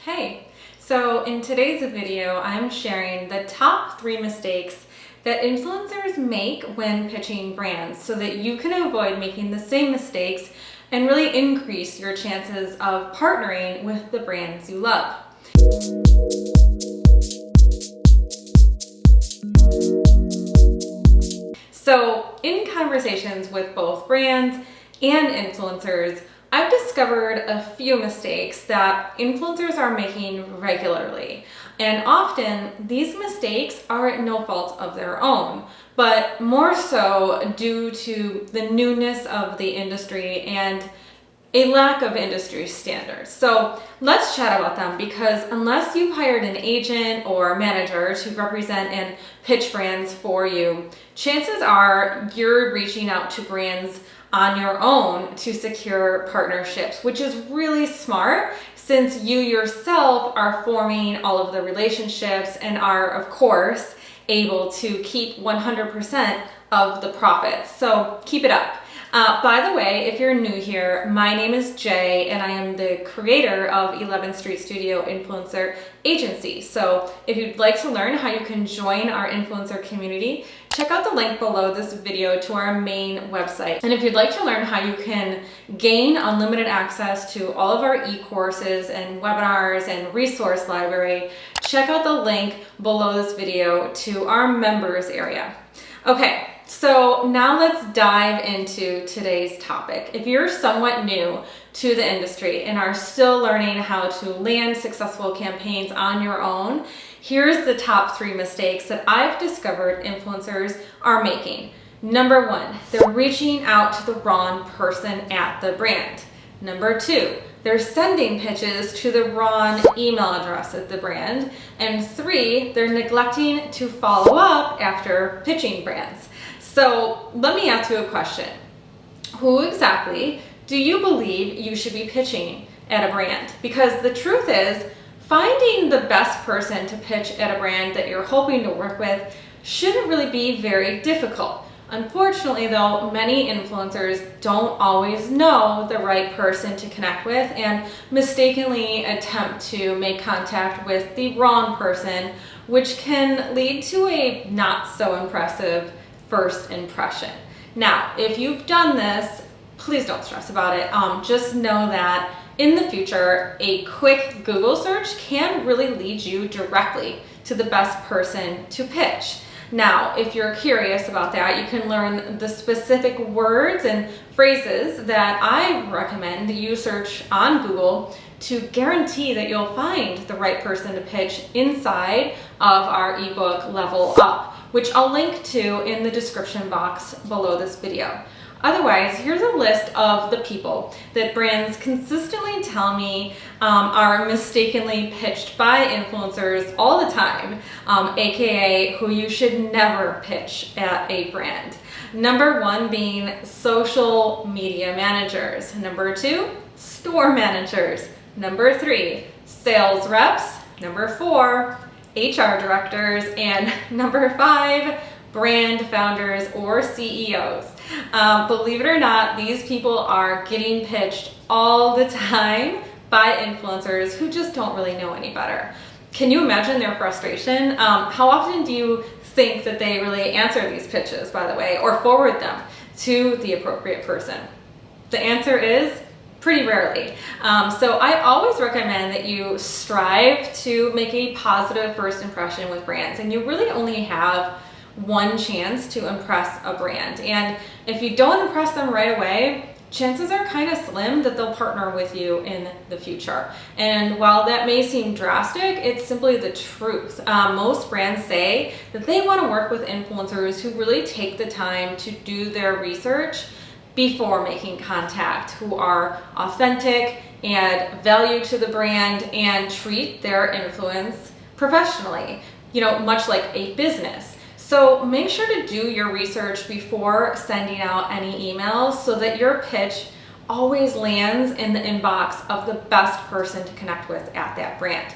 Hey, so in today's video, I'm sharing the top 3 mistakes that influencers make when pitching brands so that you can avoid making the same mistakes and really increase your chances of partnering with the brands you love. So in conversations with both brands and influencers, I've discovered a few mistakes that influencers are making regularly. And often these mistakes are at no fault of their own, but more so due to the newness of the industry and a lack of industry standards. So let's chat about them, because unless you've hired an agent or manager to represent and pitch brands for you, chances are you're reaching out to brands on your own to secure partnerships, which is really smart since you yourself are forming all of the relationships and are, of course, able to keep 100% of the profits. So keep it up. By the way, if you're new here, my name is Jay and I am the creator of 11th Street Studio Influencer Agency. So if you'd like to learn how you can join our influencer community, check out the link below this video to our main website. And if you'd like to learn how you can gain unlimited access to all of our e-courses and webinars and resource library, check out the link below this video to our members area. Okay. So now let's dive into today's topic. If you're somewhat new to the industry and are still learning how to land successful campaigns on your own, here's the top 3 mistakes that I've discovered influencers are making. Number 1, they're reaching out to the wrong person at the brand. Number 2, they're sending pitches to the wrong email address at the brand. And 3, they're neglecting to follow up after pitching brands. So let me ask you a question. Who exactly do you believe you should be pitching at a brand? Because the truth is, finding the best person to pitch at a brand that you're hoping to work with shouldn't really be very difficult. Unfortunately though, many influencers don't always know the right person to connect with and mistakenly attempt to make contact with the wrong person, which can lead to a not so impressive first impression. Now, if you've done this, please don't stress about it. Just know that in the future, a quick Google search can really lead you directly to the best person to pitch. Now, if you're curious about that, you can learn the specific words and phrases that I recommend you search on Google to guarantee that you'll find the right person to pitch inside of our ebook Level Up, which I'll link to in the description box below this video. Otherwise, here's a list of the people that brands consistently tell me are mistakenly pitched by influencers all the time, aka who you should never pitch at a brand. Number 1 being social media managers. Number 2, store managers. Number 3, sales reps. Number 4, HR directors. And number 5, brand founders or CEOs. Believe it or not, these people are getting pitched all the time by influencers who just don't really know any better. Can you imagine their frustration? How often do you think that they really answer these pitches, by the way, or forward them to the appropriate person? The answer is pretty rarely. So I always recommend that you strive to make a positive first impression with brands, and you really only have one chance to impress a brand. And if you don't impress them right away, chances are kind of slim that they'll partner with you in the future. And while that may seem drastic, it's simply the truth. Most brands say that they want to work with influencers who really take the time to do their research before making contact, who are authentic, add value to the brand, and treat their influence professionally, much like a business. So make sure to do your research before sending out any emails so that your pitch always lands in the inbox of the best person to connect with at that brand.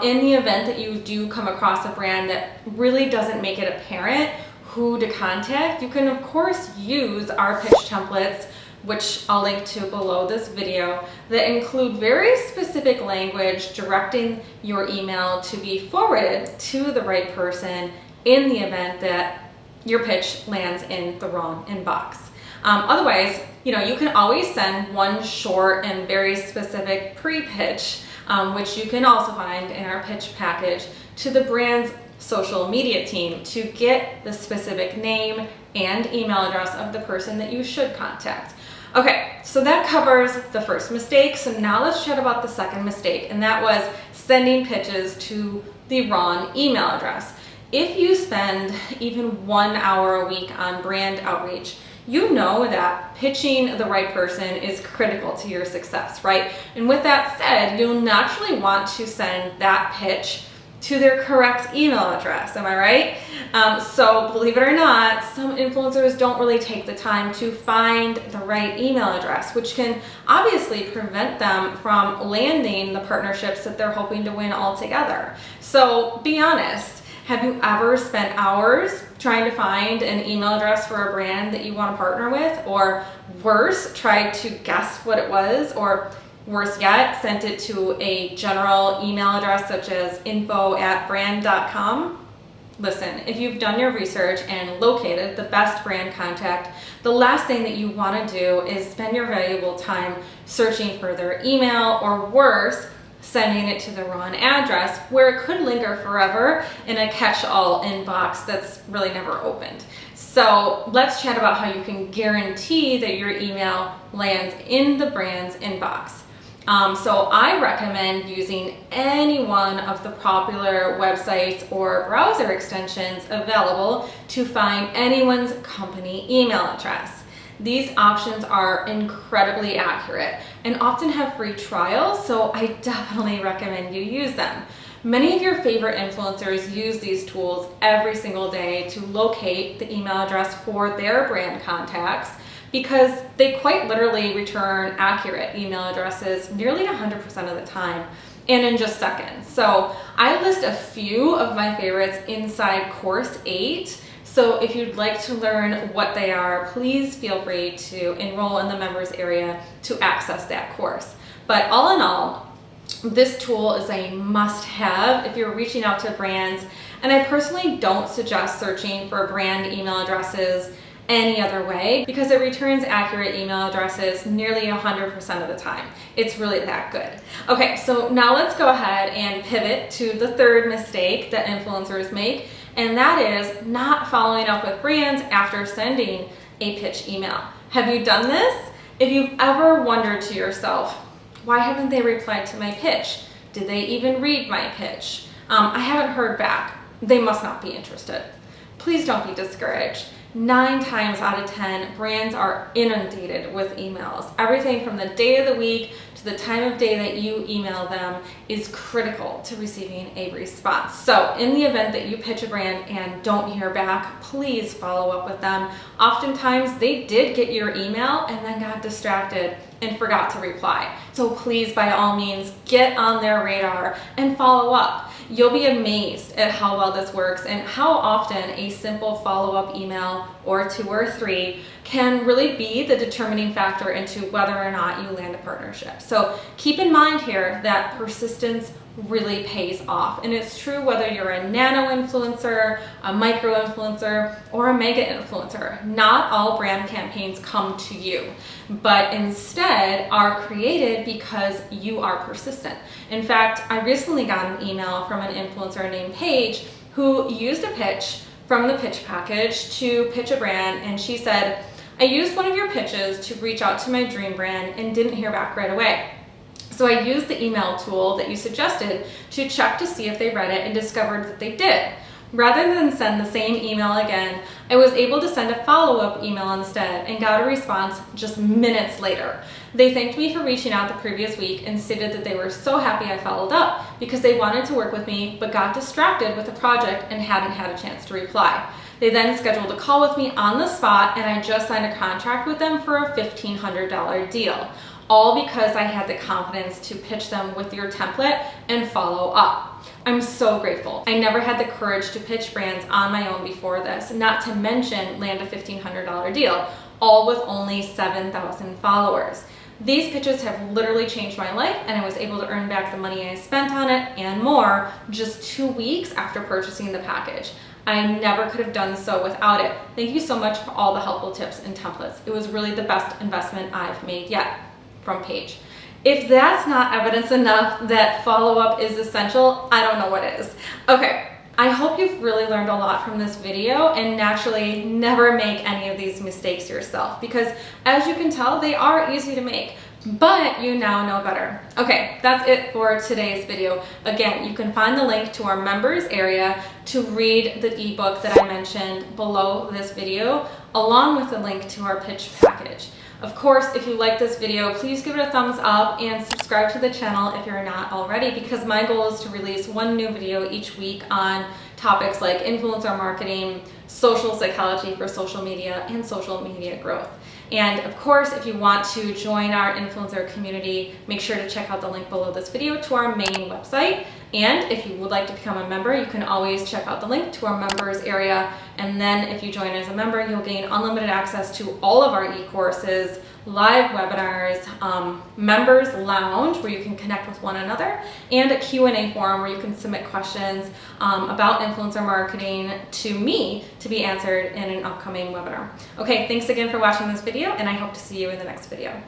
In the event that you do come across a brand that really doesn't make it apparent who to contact, you can of course use our pitch templates which I'll link to below this video, that include very specific language directing your email to be forwarded to the right person in the event that your pitch lands in the wrong inbox. Otherwise, you can always send one short and very specific pre-pitch, which you can also find in our pitch package, to the brand's social media team to get the specific name and email address of the person that you should contact. Okay, so that covers the first mistake. So now let's chat about the second mistake, and that was sending pitches to the wrong email address. If you spend even 1 hour a week on brand outreach, you know that pitching the right person is critical to your success, right? And with that said, you'll naturally want to send that pitch to their correct email address, am I right? So believe it or not, some influencers don't really take the time to find the right email address, which can obviously prevent them from landing the partnerships that they're hoping to win altogether. So be honest. Have you ever spent hours trying to find an email address for a brand that you want to partner with? Or worse, tried to guess what it was? Or worse yet, sent it to a general email address such as info@brand.com? Listen, if you've done your research and located the best brand contact, the last thing that you want to do is spend your valuable time searching for their email, or worse, sending it to the wrong address where it could linger forever in a catch-all inbox that's really never opened. So let's chat about how you can guarantee that your email lands in the brand's inbox. So I recommend using any one of the popular websites or browser extensions available to find anyone's company email address. These options are incredibly accurate and often have free trials, so I definitely recommend you use them. Many of your favorite influencers use these tools every single day to locate the email address for their brand contacts, because they quite literally return accurate email addresses nearly 100% of the time and in just seconds. So I list a few of my favorites inside Course 8. So if you'd like to learn what they are, please feel free to enroll in the members area to access that course. But all in all, this tool is a must-have if you're reaching out to brands, and I personally don't suggest searching for brand email addresses any other way, because it returns accurate email addresses nearly 100% of the time. It's really that good. Okay, so now let's go ahead and pivot to the third mistake that influencers make, and that is not following up with brands after sending a pitch email. Have you done this? If you've ever wondered to yourself, why haven't they replied to my pitch? Did they even read my pitch? I haven't heard back. They must not be interested. Please don't be discouraged. 9 times out of 10, brands are inundated with emails. Everything from the day of the week to the time of day that you email them is critical to receiving a response. So in the event that you pitch a brand and don't hear back, please follow up with them. Oftentimes they did get your email and then got distracted and forgot to reply. So please, by all means, get on their radar and follow up. You'll be amazed at how well this works and how often a simple follow-up email or 2 or 3 can really be the determining factor into whether or not you land a partnership. So keep in mind here that persistence really pays off, and it's true whether you're a nano influencer, a micro influencer, or a mega influencer. Not all brand campaigns come to you, but instead are created because you are persistent. In fact, I recently got an email from an influencer named Paige who used a pitch from the pitch package to pitch a brand, and she said, "I used one of your pitches to reach out to my dream brand and didn't hear back right away. So I used the email tool that you suggested to check to see if they read it and discovered that they did. Rather than send the same email again, I was able to send a follow-up email instead and got a response just minutes later. They thanked me for reaching out the previous week and stated that they were so happy I followed up because they wanted to work with me but got distracted with the project and hadn't had a chance to reply. They then scheduled a call with me on the spot, and I just signed a contract with them for a $1,500 deal. All because I had the confidence to pitch them with your template and follow up. I'm so grateful. I never had the courage to pitch brands on my own before this, not to mention land a $1,500 deal. all with only 7,000 followers. These pitches have literally changed my life, and I was able to earn back the money I spent on it and more just 2 weeks after purchasing the package. I never could have done so without it. Thank you so much for all the helpful tips and templates. It was really the best investment I've made yet. From Paige. If that's not evidence enough that follow-up is essential, I don't know what is. Okay, I hope you've really learned a lot from this video, and naturally never make any of these mistakes yourself, because as you can tell, they are easy to make, but you now know better. Okay, that's it for today's video. Again, you can find the link to our members area to read the ebook that I mentioned below this video, along with the link to our pitch package. Of course, if you like this video, please give it a thumbs up and subscribe to the channel if you're not already, because my goal is to release one new video each week on topics like influencer marketing, social psychology for social media, and social media growth. And of course, if you want to join our influencer community, make sure to check out the link below this video to our main website. And if you would like to become a member, you can always check out the link to our members area. And then if you join as a member, you'll gain unlimited access to all of our e-courses, live webinars, members lounge where you can connect with one another, and a Q&A forum where you can submit questions about influencer marketing to me to be answered in an upcoming webinar. Okay, thanks again for watching this video, and I hope to see you in the next video.